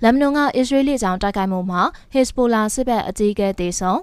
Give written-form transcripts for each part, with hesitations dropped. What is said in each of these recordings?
လက်ဘနွန်ကအစ္စရေးလေကြောင်းတိုက်ခိုက်မှုမှာဟစ်ဇ်ဘိုလာစစ်ဘက်အကြီးအကဲသေဆုံး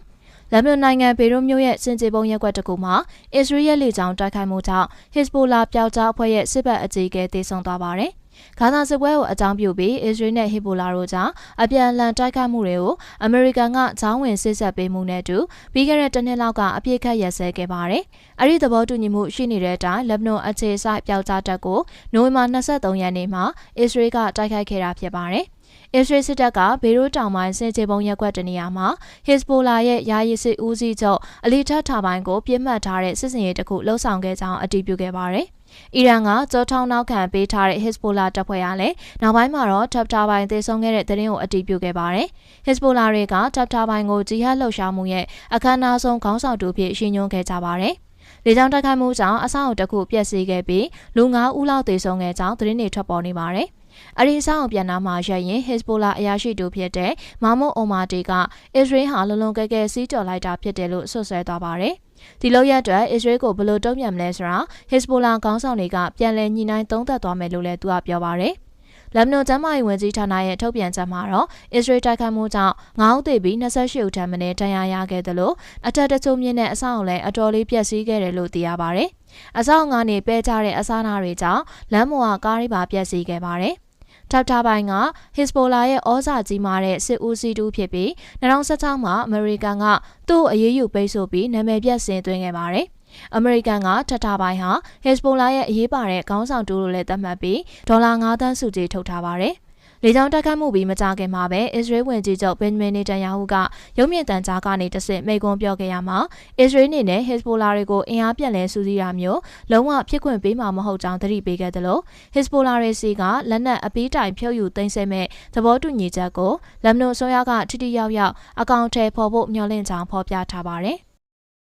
လက်ဘနွန်နိုင်ငံဘေရွတ်မြို့ရဲ့စင်ကြေပုံရပ်ကွက်တစ်ခုမှာအစ္စရေးရဲ့လေကြောင်းတိုက်ခိုက်မှုကြောင့်ဟစ်ဇ်ဘိုလာပျောက်ကြားအဖွဲ့ရဲ့စစ်ဘက်အကြီးအကဲသေဆုံးသွားပါတယ်။ဂါဇာစစ်ပွဲကိုအကြောင်းပြုပြီးအစ္စရေးနဲ့ဟစ်ဇ်ဘိုလာတို့ကြားအပြန်အလှန်တိုက်ခိုက်မှုတွေကိုအမေရိကန်ကဂျောင်းဝင်စစ်ဆက်ပေးမှုနဲ့အတူပြီးခဲ့တဲ့တစ်နှစ်လောက်ကအပြစ်ခတ်ရက်စဲခဲ့ပါတယ်။အဲဒီသဘောတူညီမှုရှိနေတဲ့အတိုင်းလက်ဘနွန်အခြေစိုက်ပျောက်ကြားတပ်ကိုနိုဝင်ဘာ23ရက်နေ့မှာအစ္စရေးကတိုက်ခိုက်ခဲ့တာဖြစ်ပါတယ်။အစ္စရေးစစ်တပ်ကဘေရွတ်တောင်ပိုင်းစင်ကြေပုံရပ်ကွက်တနေရာမှာဟစ်ဇ်ဘိုလာရဲ့ယာယီစစ်ဦးစီးချုပ်အလီထတ်ထာပိုင်းကိုပြစ်မှတ်ထားတဲ့စစ်စင်ရေးတစ်ခုလှုပ်ဆောင်ခဲ့ကြောင်းအတည်ပြုခဲ့ပါတယ်။အီရန်ကကြောထောင်းနောက်ခံပေးထားတဲ့ဟစ်ဇ်ဘိုလာတပ်ဖွဲ့အားလည်းနောက်ပိုင်းမှာတော့တပ်ထားပိုင်းသေဆုံးခဲ့တဲ့သတင်းကိုအတည်ပြုခဲ့ပါတယ်။ဟစ်ဇ်ဘိုလာတွေကတပ်ထားပိုင်းကိုဂျီဟတ်လှုပ်ရှားမှုရဲ့အခမ်းအနားဆုံးခေါင်းဆောင်တူဖြစ်ရှင်းညွှန်းခဲ့ကြပါတယ်။လေကြောင်းတိုက်ခိုက်မှုကြောင့်အဆောက်အဦတစ်ခုပျက်စီးခဲ့ပြီးလူ9ဦးလောက်သေဆုံးခဲ့ကြောင်းသတင်းတွေထွက်ပေါ်နေပါတယ်။အရီဆောင်ပြန်နာမှာရရင်ဟစ်ဇ်ဘိုလာအရာရှိတူဖြစ်တဲ့မာမွတ်အိုမာတီကအစ္စရေးဟာလုံလုံကဲကဲစီးကြော်လိုက်တာဖြစ်တယ်လို့ဆွဆွဲသွားပါတယ်။ဒီလောက်ရအတွက်အစ္စရေးကိုဘယ်လိုတုံ့ပြန်မလဲဆိုတာဟစ်ဇ်ဘိုလာခေါင်းဆောင်တွေကပြန်လည်ညှိနှိုင်းသုံးသပ်သွားမယ်လို့လည်းသူကပြောပါတယ်။လက်ဘနွန်ကျန်းမာရေးဝန်ကြီးဌာနရဲ့ထုတ်ပြန်ချက်မှာတော့အစ္စရေးတိုက်ခိုက်မှုကြောင့်9ဦးသေပြီး28ဦးထပ်မံဒဏ်ရာရခဲ့တယ်လို့အထက်တချို့မြင့်တဲ့အဆောက်အဦလည်းအတော်လေးပျက်စီးခဲ့တယ်လို့သိရပါတယ်။အဆောက်အဦကနေပဲကျတဲ့အစားအစာတွေကြောင့်လမ်းပေါ်ကကားတွေပါပျက်စီးခဲ့ပါတယ်။တပ်ထားပိုင်းကဟစ်ဇ်ဘိုလာရဲ့ဩဇာကြီးမားတဲ့စစ်ဦးစီးတူဖြစ်ပြီး2016မှာအမေရိကန်ကသူ့အရေးယူပိတ်ဆို့ပြီးနာမည်ပြတ်စင်သွင်းခဲ့ပါတယ်။အမေရိကန်ကတပ်ထားပိုင်းဟာဟစ်ဇ်ဘိုလာရဲ့အရေးပါတဲ့ခေါင်းဆောင်တူလို့လည်းသတ်မှတ်ပြီးဒေါ်လာ9သန်းစုကြေးထုတ်ထားပါတယ်။လေကြောင်းတိုက်ခိုက်မှုပြီးမကြခင်မှာပဲအစ္စရေးဝန်ကြီးချုပ်ဘင်ဂျမင်နေတန်ယာဟုကရုပ်မြင်သံကြားကနေတဆင့်မိန့်ခွန်းပြောခဲ့ရမှာအစ္စရေးအနေနဲ့ဟစ်ဇ်ဘိုလာတွေကိုအင်အားပြန်လည်စုစည်းတာမျိုးလုံးဝဖြစ်ခွင့်ပေးမှာမဟုတ်ကြောင်းသတိပေးခဲ့တယ်လို့ဟစ်ဇ်ဘိုလာတွေစီကလက်နက်အပီးတိုင်ဖြုတ်ယူသိမ်းဆည်းမဲ့သဘောတူညီချက်ကိုလက်ဘနွန်အစိုးရကထိထိရောက်ရောက်အကောင့်ထဲပေါ်ဖို့မျှော်လင့်ကြောင်းဖော်ပြထားပါတယ်။